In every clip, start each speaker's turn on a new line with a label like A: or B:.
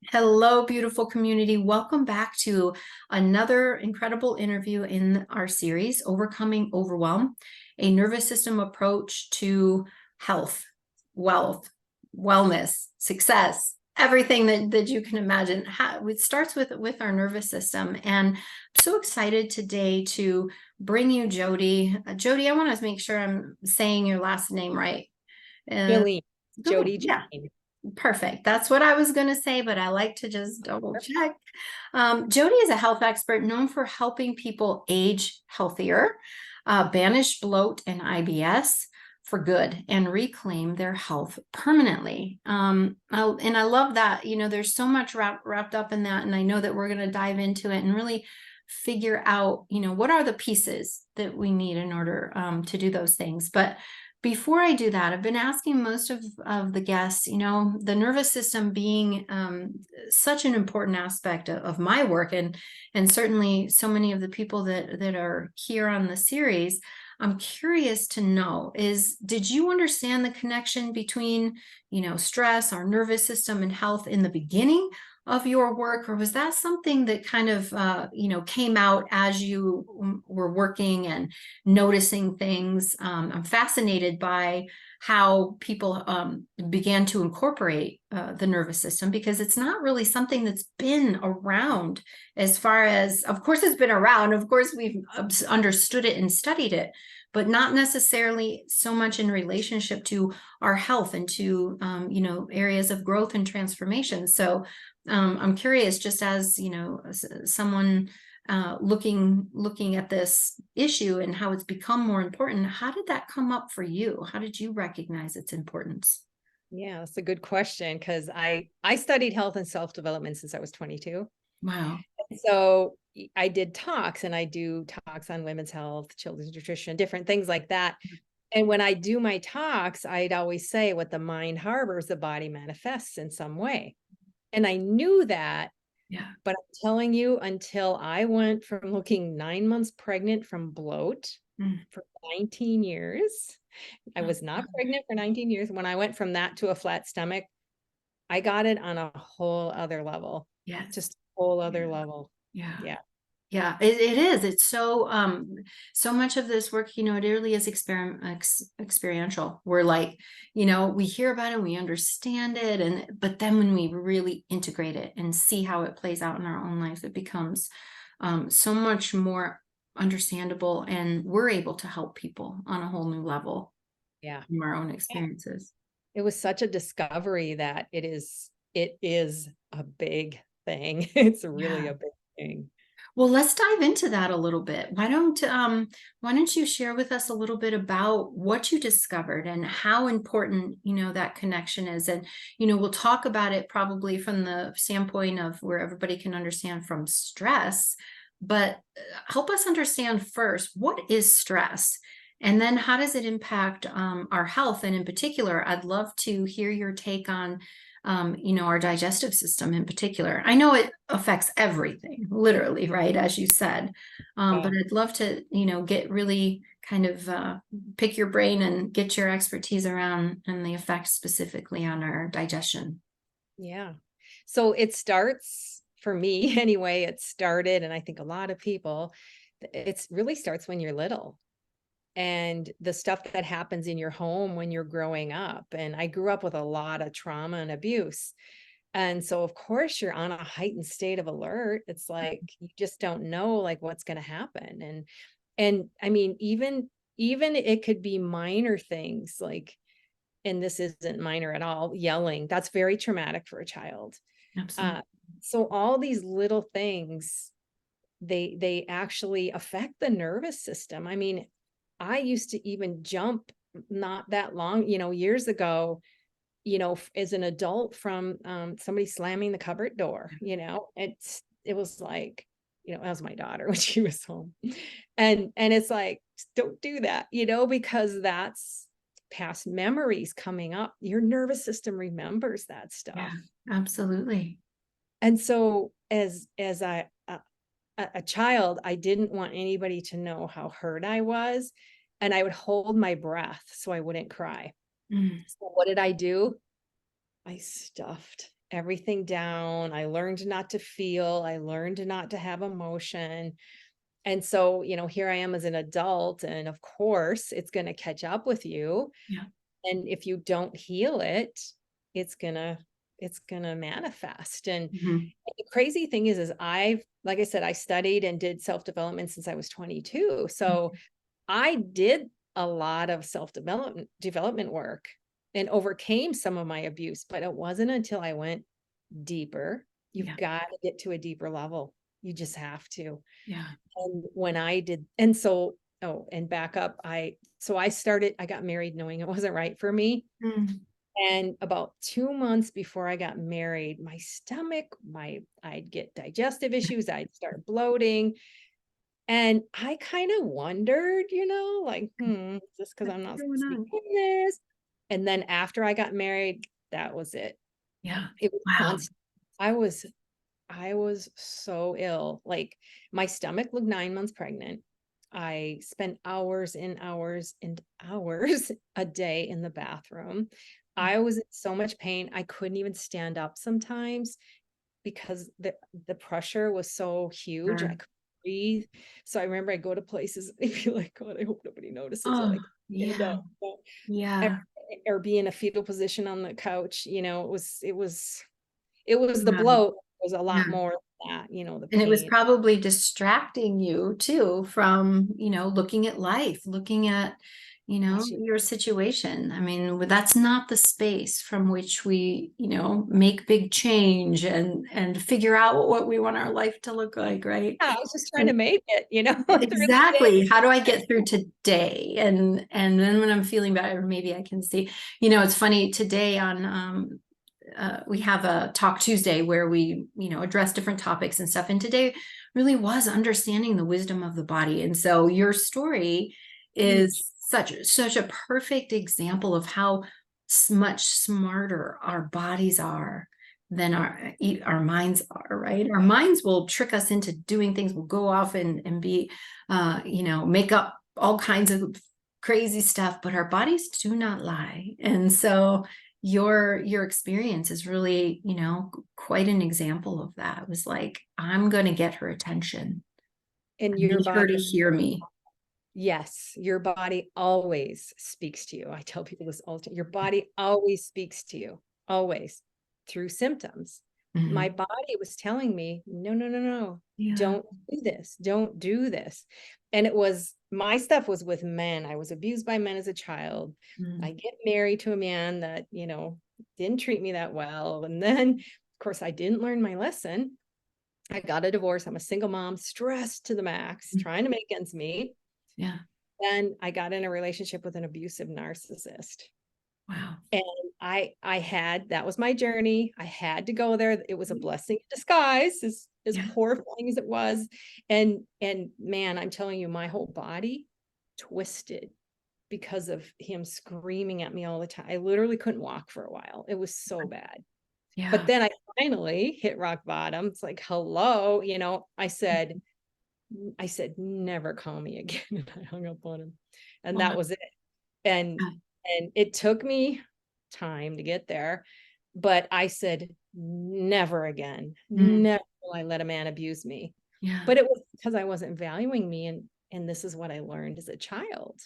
A: Hello, beautiful community. Welcome back to another incredible interview in our series, Overcoming Overwhelm, a nervous system approach to health, wealth, wellness, success, everything that you can imagine. It starts with our nervous system. And I'm so excited today to bring you Jody. Jody, I want to make sure I'm saying your last name right.
B: Jolene,
A: Oh,
B: Jody
A: yeah.
B: Jane.
A: Perfect. That's what I was going to say, but I like to just double check. Jody is a health expert known for helping people age healthier, banish bloat and IBS for good, and reclaim their health permanently. And I love that. There's so much wrapped up in that. And I know that we're going to dive into it and really figure out, what are the pieces that we need in order to do those things. But before I do that, I've been asking most of the guests, the nervous system being such an important aspect of my work, and certainly so many of the people that are here on the series. I'm curious to know did you understand the connection between, stress, our nervous system, and health in the beginning of your work, or was that something that kind of, came out as you were working and noticing things? I'm fascinated by how people began to incorporate the nervous system, because it's not really something that's been around. As far as, of course, it's been around. Of course, we've understood it and studied it, but not necessarily so much in relationship to our health and to, areas of growth and transformation. So I'm curious, just as, someone looking at this issue and how it's become more important, how did that come up for you? How did you recognize its importance?
B: Yeah, that's a good question because I studied health and self-development since I was 22.
A: Wow.
B: So I did talks and I do talks on women's health, children's nutrition, different things like that. And when I do my talks, I'd always say what the mind harbors, the body manifests in some way. And I knew that,
A: Yeah.
B: but I'm telling you, until I went from looking 9 months pregnant from bloat
A: Mm.
B: for 19 years, I was not pregnant for 19 years. When I went from that to a flat stomach, I got it on a whole other level,
A: Yes.
B: just a whole other
A: Yeah.
B: level.
A: Yeah.
B: Yeah.
A: Yeah, it is. It's so much of this work, it really is experiential. We're like, we hear about it, we understand it, but then when we really integrate it and see how it plays out in our own lives, it becomes so much more understandable, and we're able to help people on a whole new level
B: Yeah.
A: from our own experiences.
B: It was such a discovery that it is a big thing. It's really
A: Yeah.
B: a big thing.
A: Well, let's dive into that a little bit. Why don't you share with us a little bit about what you discovered and how important, that connection is? And, we'll talk about it probably from the standpoint of where everybody can understand from stress, but help us understand first, what is stress? And then how does it impact our health? And in particular, I'd love to hear your take on our digestive system in particular. I know it affects everything, literally, right? As you said. But
B: Yeah.
A: I'd love to, get really kind of pick your brain and get your expertise around and the effects specifically on our digestion.
B: Yeah. So it starts for me anyway, it started, and I think a lot of people, it really starts when you're little and the stuff that happens in your home when you're growing up. And I grew up with a lot of trauma and abuse. And so of course you're on a heightened state of alert. It's like you just don't know like what's going to happen. And I mean, even it could be minor things like, and this isn't minor at all, yelling. That's very traumatic for a child.
A: Absolutely.
B: Uh, so all these little things, they actually affect the nervous system. I mean, I used to even jump not that long, years ago, as an adult from somebody slamming the cupboard door, it was like, that was my daughter when she was home. And it's like, don't do that, because that's past memories coming up. Your nervous system remembers that
A: Yeah,
B: stuff.
A: absolutely.
B: And so as a child, I didn't want anybody to know how hurt I was. And I would hold my breath so I wouldn't cry.
A: Mm.
B: So what did I do? I stuffed everything down. I learned not to feel. I learned not to have emotion. And so, here I am as an adult, and of course, it's going to catch up with you.
A: Yeah.
B: And if you don't heal it, it's going to manifest. And
A: Mhm.
B: the crazy thing is like I said, I studied and did self-development since I was 22. So I did a lot of self-development work and overcame some of my abuse, but it wasn't until I went deeper. You've
A: Yeah.
B: got to get to a deeper level. You just have to.
A: Yeah.
B: And when I did, and so, and back up, I got married knowing it wasn't right for me.
A: Mm.
B: And about 2 months before I got married, my stomach, I'd get digestive issues, I'd start bloating. And I kind of wondered, like, is this because
A: What's
B: I'm not
A: going
B: supposed to be
A: on?
B: doing this? And then after I got married, that was it.
A: Yeah.
B: It was
A: Wow.
B: constant. I was so ill. Like, my stomach looked 9 months pregnant. I spent hours and hours and hours a day in the bathroom. I was in so much pain. I couldn't even stand up sometimes because the pressure was so huge. I
A: Sure.
B: couldn't breathe. So I remember I go to places and be like, God, I hope nobody notices that
A: Oh,
B: I can stand
A: yeah.
B: up. Or,
A: Yeah.
B: or be in a fetal position on the couch. It was the
A: Yeah.
B: bloat was a lot
A: Yeah.
B: more than that, the
A: And it was
B: pain.
A: probably distracting you too from, looking at life, looking at,
B: Gosh,
A: your situation. I mean, that's not the space from which we, make big change and figure out what we want our life to look like, right?
B: yeah, I was just trying to
A: And
B: make it, through the
A: exactly,
B: day.
A: how do I get through today? And then when I'm feeling better, maybe I can see, it's funny today on we have a Talk Tuesday where we, address different topics and stuff. And today really was understanding the wisdom of the body. And so your story
B: Huge.
A: is such a perfect example of how much smarter our bodies are than our minds are, right? Our minds will trick us into doing things. We'll go off and be, make up all kinds of crazy stuff, but our bodies do not lie. And so your experience is really, quite an example of that. It was like, I'm going to get her attention. I
B: And your
A: need her to
B: body,
A: hear me.
B: yes, your body always speaks to you. I tell people this all the time. Your body always speaks to you, always, through symptoms. My
A: Mhm.
B: body was telling me, no, no, no, no,
A: Yeah.
B: don't do this. Don't do this. And my stuff was with men. I was abused by men as a child. I
A: Mm.
B: get married to a man that, didn't treat me that well. And then, of course, I didn't learn my lesson. I got a divorce. I'm a single mom, stressed to the max,
A: Mm.
B: trying to make ends meet.
A: Yeah.
B: Then I got in a relationship with an abusive narcissist.
A: Wow.
B: And that was my journey. I had to go there. It was a blessing in disguise, as
A: Yeah.
B: horrifying as it was. And man, I'm telling you, my whole body twisted because of him screaming at me all the time. I literally couldn't walk for a while. It was so bad. But
A: Yeah.
B: then I finally hit rock bottom. It's like, hello, I said, never call me again. And I hung up on him. And that
A: Wow.
B: was it. And it took me time to get there. But I said, never again.
A: Mm.
B: Never will I let a man abuse me.
A: Yeah.
B: But it was because I wasn't valuing me. And this is what I learned as a child.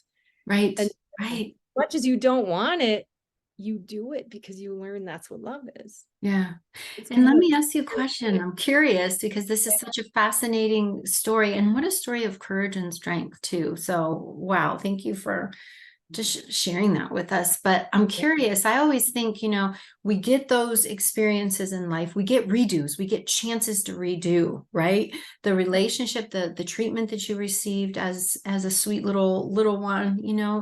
A: Right.
B: And as
A: Right.
B: much as you don't want it, you do it because you learn that's what love is.
A: Yeah.
B: It's
A: And
B: kind
A: let
B: of
A: me ask you a question. I'm curious because this is such a fascinating story, and what a story of courage and strength too. So, wow, thank you for just sharing that with us. But I'm curious. I always think, we get those experiences in life. We get redos. We get chances to redo, right? The relationship, the treatment that you received as a sweet little one,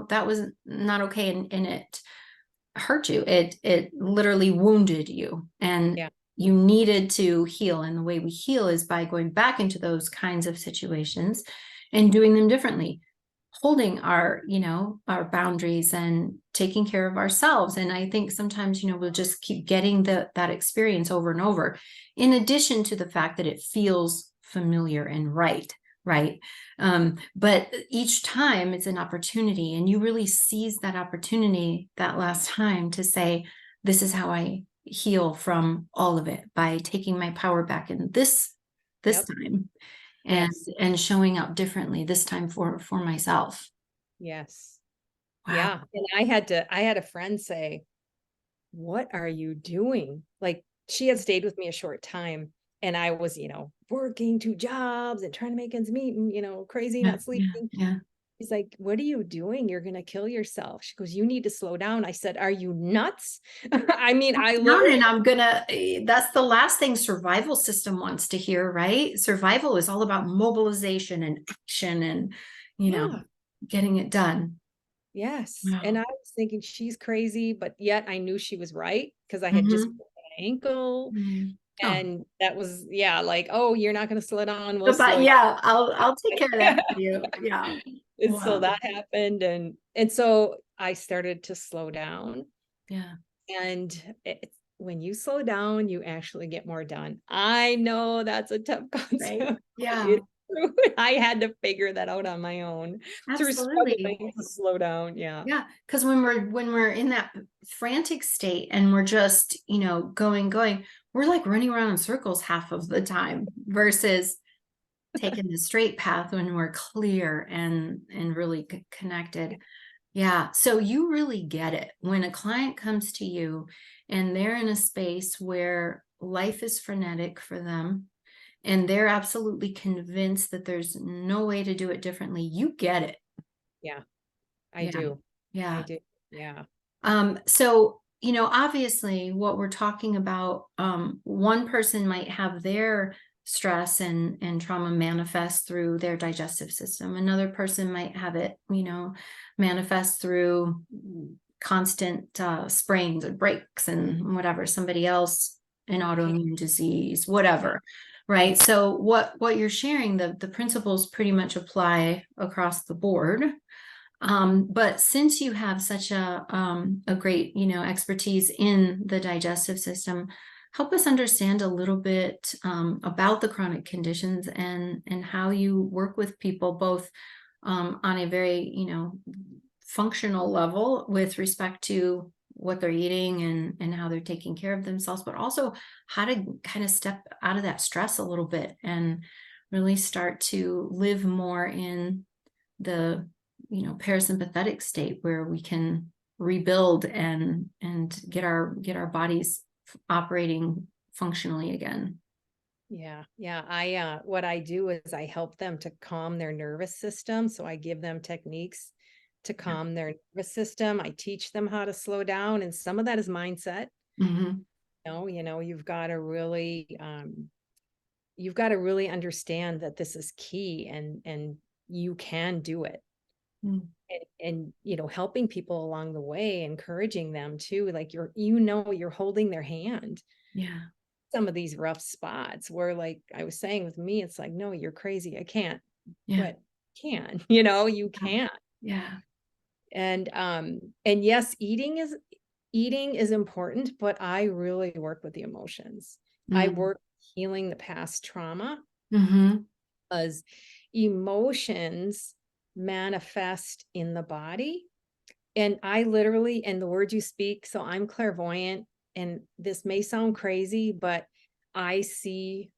A: that was not okay, and it hurt you. It literally wounded you, and
B: yeah.
A: you needed to heal. And the way we heal is by going back into those kinds of situations and doing them differently, holding our boundaries and taking care of ourselves. And I think sometimes, we'll just keep getting that experience over and over, in addition to the fact that it feels familiar and right. But each time it's an opportunity, and you really seize that opportunity that last time to say, this is how I heal from all of it by taking my power back in this
B: Yep.
A: time,
B: Yes.
A: and showing up differently this time for myself.
B: Yes.
A: Wow.
B: Yeah. And I had a friend say, "What are you doing?" Like, she had stayed with me a short time, and I was, working 2 jobs and trying to make ends meet and, crazy,
A: Yeah,
B: not
A: yeah,
B: sleeping.
A: yeah.
B: He's like, "What are you doing? You're gonna kill yourself." She goes, "You need to slow down." I said, "Are you nuts?" I mean, I
A: Down,
B: literally,
A: and that's the last thing survival system wants to hear, right? Survival is all about mobilization and action and, you know,
B: yeah,
A: getting it done.
B: yes. And
A: Wow.
B: I was thinking she's crazy, but yet I knew she was right because I had just
A: Mm-hmm.
B: broken an ankle.
A: Mm. Oh,
B: And that was, yeah, like, "Oh, you're not gonna slow down, we'll slow
A: but
B: you."
A: yeah, I'll take care of that for you. Yeah.
B: And so
A: Wow.
B: that happened, and so I started to slow down,
A: Yeah.
B: and when you slow down, you actually get more done. I know that's a tough
A: Right.
B: concept, but
A: Yeah.
B: it's true. I had to figure that out on my own through
A: Absolutely.
B: struggling to slow down, yeah.
A: Yeah, because when we're in that frantic state and we're just, going, we're like running around in circles half of the time versus taking the straight path when we're clear and really connected. Yeah, so you really get it when a client comes to you and they're in a space where life is frenetic for them and they're absolutely convinced that there's no way to do it differently. You get it.
B: Yeah, I
A: Yeah.
B: do. I
A: Yeah.
B: do. Yeah.
A: So, obviously what we're talking about, one person might have their stress and trauma manifest through their digestive system. Another person might have it, manifest through constant sprains and breaks and whatever. Somebody else, an
B: Okay.
A: autoimmune disease, whatever. Right. So what you're sharing, the principles pretty much apply across the board. But since you have such a great, expertise in the digestive system, help us understand a little bit about the chronic conditions and how you work with people both on a very, functional level with respect to what they're eating and how they're taking care of themselves, but also how to kind of step out of that stress a little bit and really start to live more in the parasympathetic state where we can rebuild and get our bodies operating functionally again.
B: Yeah, yeah. What I do is I help them to calm their nervous system. So I give them techniques to
A: Yeah.
B: calm their nervous system. I teach them how to slow down, and some of that is mindset.
A: Hmm.
B: You've got to really, you've got to really understand that this is key, and you can do it.
A: Mm.
B: And helping people along the way, encouraging them too, like you're holding their hand
A: Yeah.
B: some of these rough spots where, like I was saying with me, it's like, "No, you're crazy. I can't."
A: Yeah.
B: But can, you
A: Yeah.
B: can.
A: Yeah.
B: And yes, eating is important, but I really work with the emotions. I
A: Mm.
B: work healing the past trauma
A: Hmm.
B: because emotions manifest in the body. And I literally, and the words you speak, so I'm clairvoyant, and this may sound crazy, but I see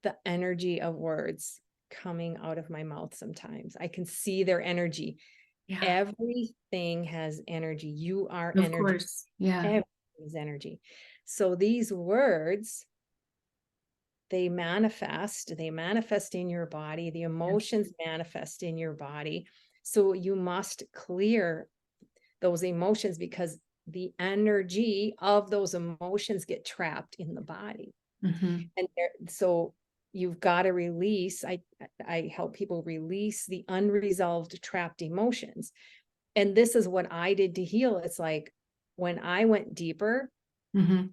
B: the energy of words coming out of my mouth sometimes. I can see their energy.
A: Yeah.
B: Everything has energy. You are
A: Of
B: energy.
A: course. Yeah.
B: Everything is energy. So these words, they manifest in your body. The
A: Yeah.
B: emotions manifest in your body. So you must clear those emotions because the energy of those emotions get trapped in the body.
A: Hmm.
B: And so you've got to release. I help people release the unresolved trapped emotions. And this is what I did to heal. It's like when I went deeper
A: Hmm.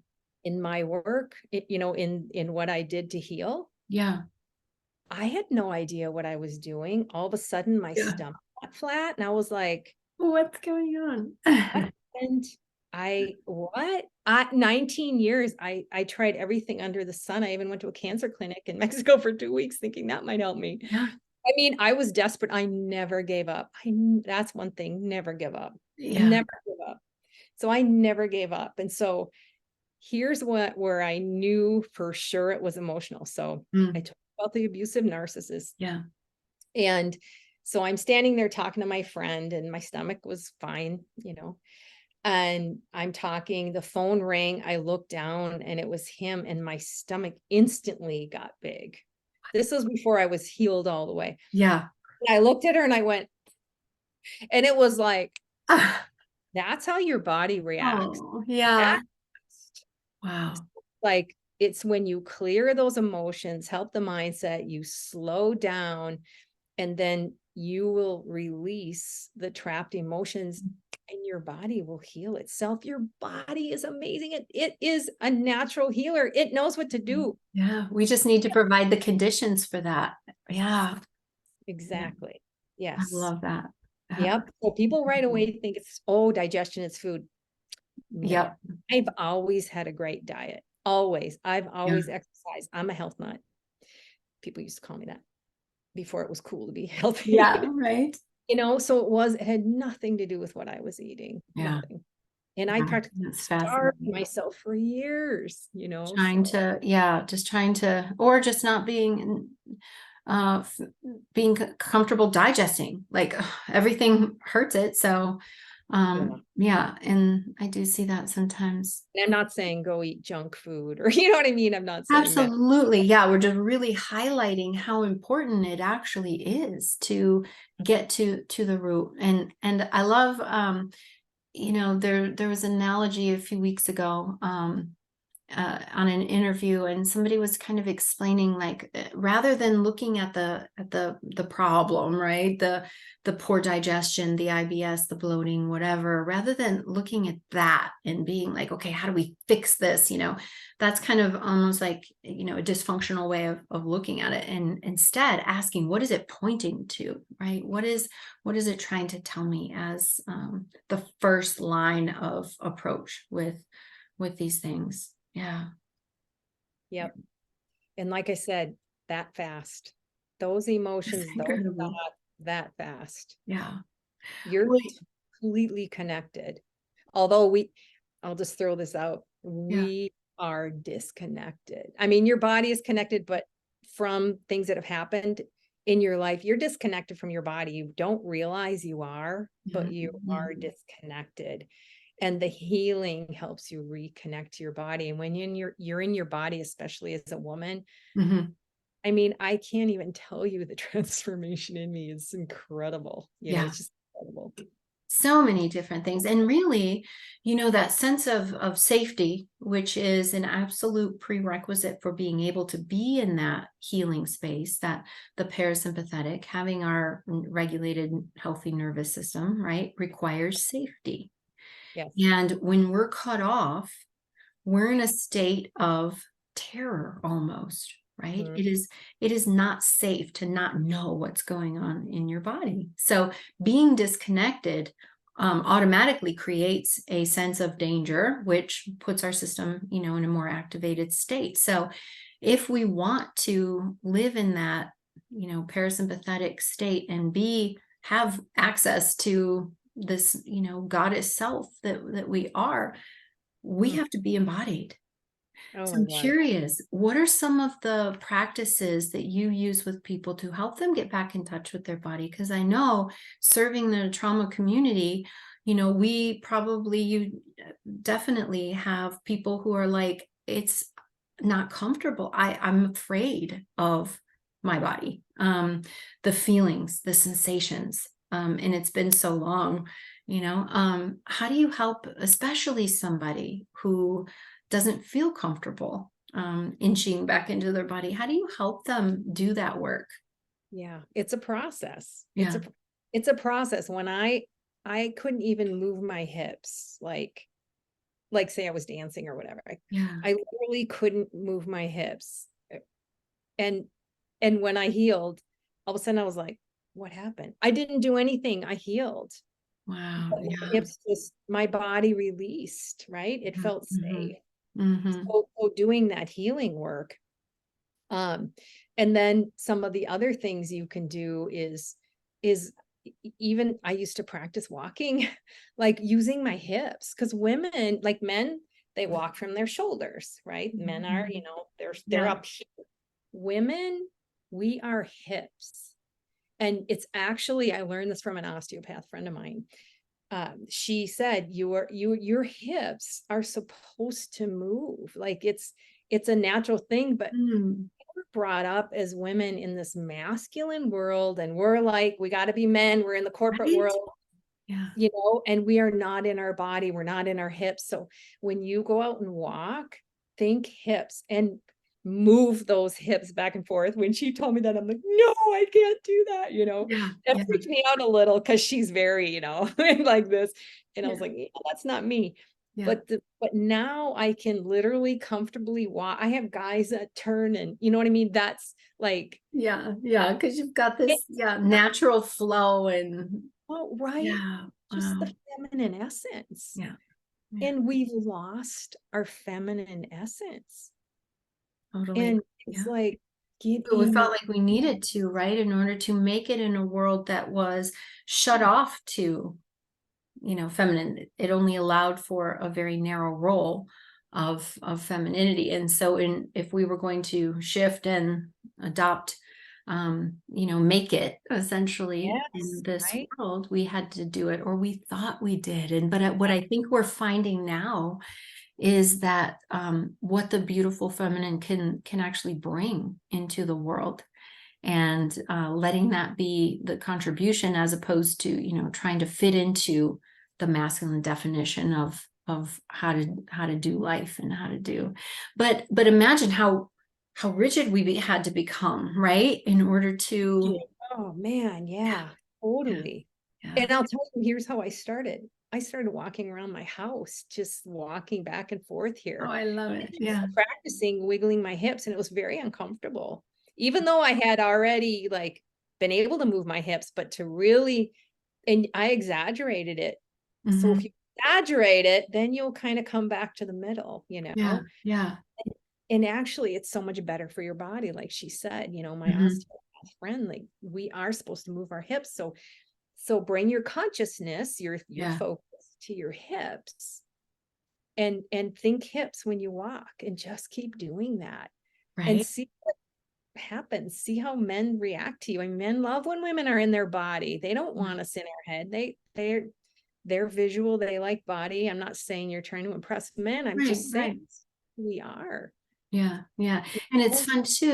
B: in my work, in what I did to heal,
A: Yeah.
B: I had no idea what I was doing. All of a sudden my
A: Yeah.
B: stomach got flat and I was like,
A: What's going on?
B: what happened? What? 19 years, I tried everything under the sun. I even went to a cancer clinic in Mexico for 2 weeks thinking that might help me.
A: Yeah.
B: I mean, I was desperate. I never gave up. That's one thing, never give up.
A: Yeah.
B: Never give up. So I never gave up. And so here's where I knew for sure it was emotional. So I talked about the abusive narcissist.
A: Yeah.
B: And so I'm standing there talking to my friend, and my stomach was fine, and I'm talking, the phone rang, I looked down and it was him, and my stomach instantly got big. This was before I was healed all the way.
A: Yeah.
B: And I looked at her and I went, and it was like,
A: Ah,
B: that's how your body reacts.
A: oh, yeah.
B: That's
A: Wow.
B: like, it's when you clear those emotions, help the mindset, you slow down, and then you will release the trapped emotions, and your body will heal itself. Your body is amazing. It is a natural healer. It knows what to do.
A: Yeah. We just need to provide the conditions for that. Yeah.
B: Exactly.
A: I
B: Yes.
A: love that.
B: Yep. So people right away think it's, oh, digestion, it's food. No,
A: Yep.
B: I've always had a great diet. Always. I've
A: Yeah.
B: always exercised. I'm a health nut. People used to call me that before it was cool to be healthy.
A: Yeah. Right.
B: So it had nothing to do with what I was eating.
A: Yeah.
B: Nothing. And I
A: Yeah.
B: practically
A: That's
B: starved
A: fascinating.
B: myself for years,
A: Trying
B: so
A: to, yeah, just trying to, or just not being, being comfortable digesting. Like everything hurts it. So,
B: yeah.
A: yeah. And I do see that sometimes.
B: And I'm not saying go eat junk food, or you know what I mean? I'm not saying that.
A: Absolutely. Yeah. We're just really highlighting how important it actually is to get to the root. And I love, there was an analogy a few weeks ago, on an interview, and somebody was kind of explaining, like, rather than looking at the problem, right, the poor digestion, the IBS, the bloating, whatever, rather than looking at that and being like, okay, how do we fix this, that's kind of almost like, a dysfunctional way of looking at it, and instead asking, what is it pointing to, right? What is it trying to tell me as, the first line of approach with these things. Yeah.
B: Yep. And like I said, that fast. Those
A: It's
B: emotions, those
A: incredible.
B: thoughts, that fast.
A: Yeah.
B: You're
A: Well,
B: completely connected. Although I'll just throw this out.
A: yeah.
B: We are disconnected. I mean, your body is connected, but from things that have happened in your life, you're disconnected from your body. You don't realize you are, but you are
A: Mhm.
B: disconnected. And the healing helps you reconnect to your body. And when you're in your body, especially as a woman,
A: Mhm.
B: I mean, I can't even tell you the transformation in me is incredible.
A: Yeah.
B: It's just incredible.
A: So many different things. And really, that sense of safety, which is an absolute prerequisite for being able to be in that healing space, that the parasympathetic, having our regulated, healthy nervous system, right, requires safety.
B: Yes.
A: And when we're cut off, we're in a state of terror almost, right?
B: Mhm.
A: It is not safe to not know what's going on in your body. So being disconnected, automatically creates a sense of danger, which puts our system, in a more activated state. So if we want to live in that, parasympathetic state and have access to this, goddess self that we are, we
B: Mm.
A: have to be embodied.
B: Oh
A: So
B: my
A: I'm
B: God.
A: curious, what are some of the practices that you use with people to help them get back in touch with their body? Because I know, serving the trauma community, you definitely have people who are like, it's not comfortable. I'm afraid of my body, the feelings, the sensations. And it's been so long, how do you help, especially somebody who doesn't feel comfortable, inching back into their body? How do you help them do that work?
B: Yeah. It's a process.
A: Yeah.
B: It's a process. When I couldn't even move my hips, like say I was dancing or whatever.
A: Yeah.
B: I literally couldn't move my hips. And and when I healed, all of a sudden I was like, what happened? I didn't do anything. I healed.
A: Wow.
B: But my
A: Yeah.
B: hips just, my body released, right? It felt
A: Mm-hmm.
B: safe.
A: Mm-hmm.
B: So doing that healing work. And then some of the other things you can do is even I used to practice walking, like using my hips, because women, like men, they walk from their shoulders, right? Men are, you know, they're
A: Yeah.
B: up here. Women, we are hips. And it's actually, I learned this from an osteopath friend of mine. She said, your hips are supposed to move. Like it's a natural thing, but
A: Mm.
B: we're brought up as women in this masculine world, and we're like, we got to be men. We're in the corporate
A: Right?
B: world,
A: Yeah.
B: you know, and we are not in our body. We're not in our hips. So when you go out and walk, think hips and move those hips back and forth. When she told me that, I'm like, no, I can't do that. You know,
A: Yeah.
B: that
A: Yeah.
B: freaked me out a little because she's very, you know, like this. And I was
A: Yeah.
B: like, yeah, that's not me.
A: Yeah.
B: But now I can literally comfortably walk. I have guys that turn, and you know what I mean? That's like,
A: Yeah. Yeah. Because you've got
B: it,
A: this, natural flow and
B: oh, right.
A: yeah.
B: Just the feminine essence.
A: Yeah. Yeah.
B: And we've lost our feminine essence.
A: Totally.
B: And it's
A: Yeah.
B: like, get
A: But we
B: in your,
A: felt like we needed to, right? In order to make it in a world that was shut off to, feminine. It only allowed for a very narrow role of femininity. And so if we were going to shift and adopt, make it essentially in
B: yes,
A: this
B: right?
A: world, we had to do it, or we thought we did. And what I think we're finding now is that what the beautiful feminine can actually bring into the world, and letting that be the contribution, as opposed to trying to fit into the masculine definition of how to do life and how to do. But imagine how rigid we had to become, right, in order to.
B: Oh man,
A: Yeah.
B: yeah,
A: Yeah.
B: totally.
A: Yeah.
B: And I'll tell you, here's how I started. I started walking around my house, just walking back and forth
A: Oh,
B: here,
A: I love
B: and
A: it.
B: just
A: Yeah.
B: practicing wiggling my hips, and it was very uncomfortable. Even though I had already like been able to move my hips, but to really, and I exaggerated it. So if
A: Hmm.
B: you exaggerate it, then you'll kind of come back to the middle, you
A: Yeah.
B: know?
A: Yeah.
B: And actually it's so much better for your body. Like she said, you know, my
A: Hmm.
B: osteopath friend, like we are supposed to move our hips. So bring your consciousness, your
A: Yeah.
B: focus to your hips, and think hips when you walk, and just keep doing that and
A: Right.
B: see what happens. See how men react to you. And men love when women are in their body. They don't want us in our head. They're visual, they like body. I'm not saying you're trying to impress men. I'm
A: Right.
B: just saying
A: Right.
B: we are.
A: Yeah, yeah. And it's fun too,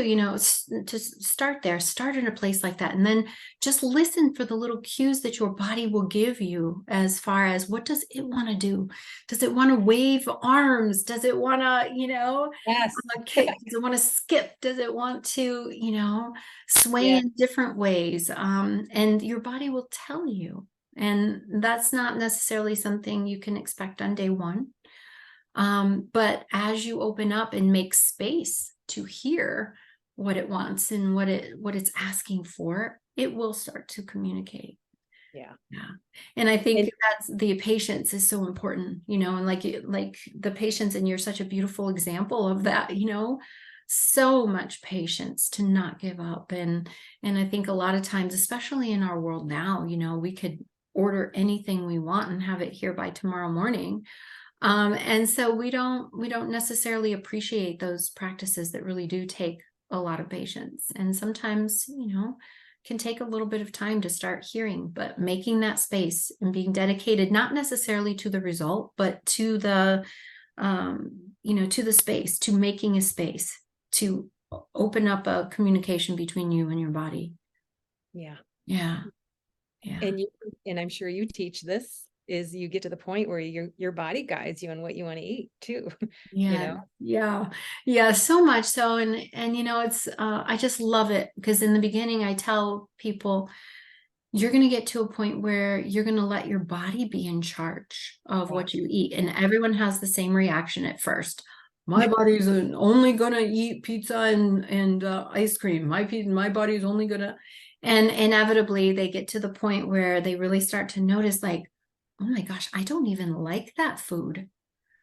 A: to start in a place like that, and then just listen for the little cues that your body will give you, as far as what does it want to do? Does it want to wave arms? Does it want to,
B: Yes.
A: kick? Does it want to skip? Does it want to, sway
B: Yeah.
A: in different ways? And your body will tell you. And that's not necessarily something you can expect on day one. But as you open up and make space to hear what it wants and what it's asking for, it will start to communicate.
B: Yeah.
A: Yeah. And I think
B: And
A: that's the patience is so important, and like the patience, and you're such a beautiful example of that, so much patience to not give up. And I think a lot of times, especially in our world now, we could order anything we want and have it here by tomorrow morning. And so we don't necessarily appreciate those practices that really do take a lot of patience, and sometimes, can take a little bit of time to start hearing, but making that space and being dedicated, not necessarily to the result, but to the space, to making a space to open up a communication between you and your body.
B: yeah.
A: Yeah. Yeah.
B: And I'm sure you teach this, is you get to the point where your body guides you on what you want to eat too. You
A: Yeah,
B: know?
A: yeah, yeah, so much so. And it's I just love it, because in the beginning I tell people, you're going to get to a point where you're going to let your body be in charge of
B: Yeah.
A: what you eat, and everyone has the same reaction at first. My body's only going to eat pizza and ice cream. My body's only going to. And inevitably they get to the point where they really start to notice, like, oh my gosh, I don't even like that food.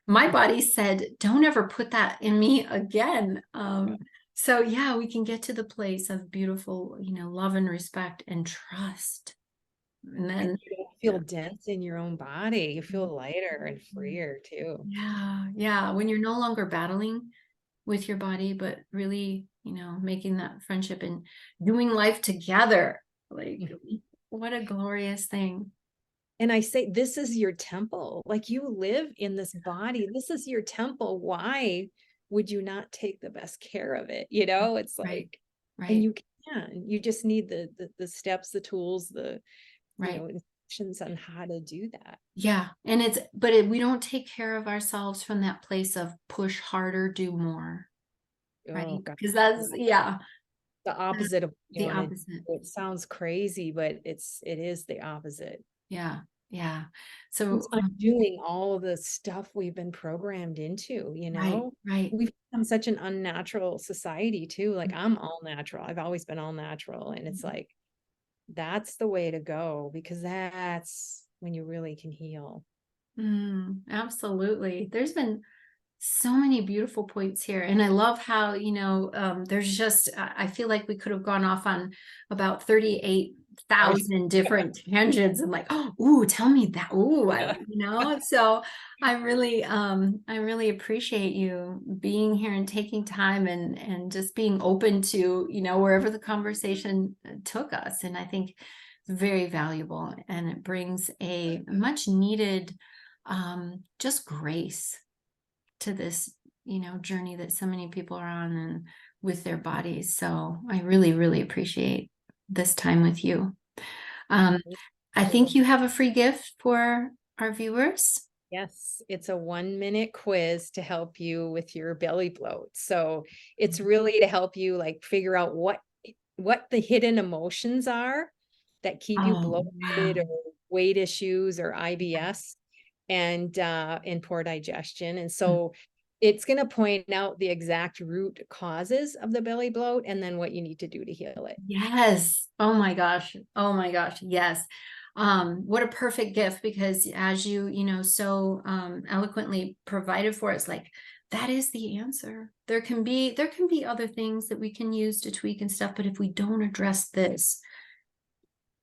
A: My body said, don't ever put that in me again. So yeah, we can get to the place of beautiful, love and respect and trust. And
B: And
A: then,
B: you don't feel dense in your own body. You feel lighter and
A: Mhm.
B: freer too.
A: Yeah, yeah. When you're no longer battling with your body, but really, making that friendship and doing life together. Like,
B: Mhm.
A: what a glorious thing.
B: And I say, this is your temple. Like, you live in this body. This is your temple. Why would you not take the best care of it? It's
A: Right,
B: like, and
A: right,
B: you can. You just need the steps, the tools,
A: right.
B: instructions on how to do that.
A: Yeah. And we don't take care of ourselves from that place of push harder, do more.
B: Oh
A: Right.
B: God.
A: Because
B: Yeah. The
A: that's
B: opposite of what you
A: the
B: want to do.
A: opposite.
B: It sounds crazy, but it is the opposite.
A: Yeah. Yeah.
B: It's
A: So,
B: undoing all of the stuff we've been programmed into,
A: right, right.
B: We've become such an unnatural society too. Like, I'm all natural. I've always been all natural. And it's like, that's the way to go, because that's when you really can heal.
A: Absolutely. There's been so many beautiful points here. And I love how, there's just, I feel like we could have gone off on about
B: I
A: 38,000 different tangents and like, oh, ooh, tell me that. Ooh, so I really appreciate you being here and taking time and just being open to, wherever the conversation took us. And I think it's very valuable and it brings a much needed, just grace to this, journey that so many people are on and with their bodies. So I really, really appreciate this time with you. Um, I think you have a free gift for our viewers.
B: Yes, it's a 1-minute quiz to help you with your belly bloat. So it's really to help you like figure out what the hidden emotions are that keep you
A: Oh,
B: bloated,
A: wow.
B: or weight issues, or IBS, and poor digestion. And so it's going to point out the exact root causes of the belly bloat and then what you need to do to heal it.
A: Yes. Oh my gosh. Oh my gosh. Yes. What a perfect gift, because as so eloquently provided for us, like that is the answer. There can be other things that we can use to tweak and stuff, but if we don't address this,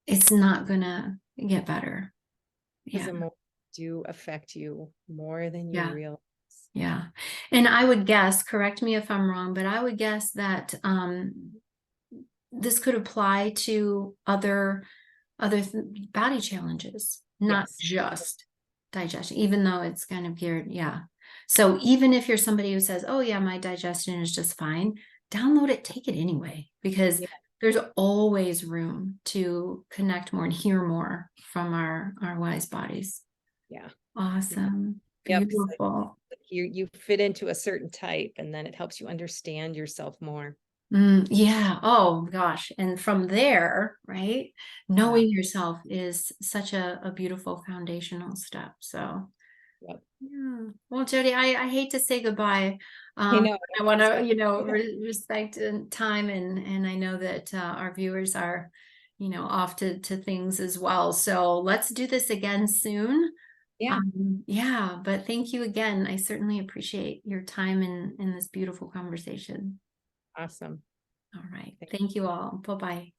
A: it's not gonna get better.
B: Because
A: Yeah.
B: emotions do affect you more than you
A: Yeah.
B: realize.
A: Yeah. And I would guess, correct me if I'm wrong, but I would guess that this could apply to other body challenges, not
B: Yes.
A: just digestion, even though it's kind of geared. Yeah. So even if you're somebody who says, oh, yeah, my digestion is just fine, download it, take it anyway, because
B: Yeah.
A: there's always room to connect more and hear more from our wise bodies.
B: Yeah.
A: Awesome.
B: Yep. So
A: Beautiful.
B: you fit into a certain type, and then it helps you understand yourself more.
A: Yeah. Oh gosh. And from there, right,
B: Yeah.
A: knowing yourself is such a beautiful foundational step. So,
B: Yep.
A: yeah. Well, Jody, I hate to say goodbye.
B: I know.
A: I want to,
B: Yeah.
A: respect and time, and I know that our viewers are, off to things as well. So let's do this again soon.
B: Yeah.
A: Yeah, but thank you again. I certainly appreciate your time in this beautiful conversation.
B: Awesome.
A: All right.
B: Thank
A: Thank you all. Bye-bye.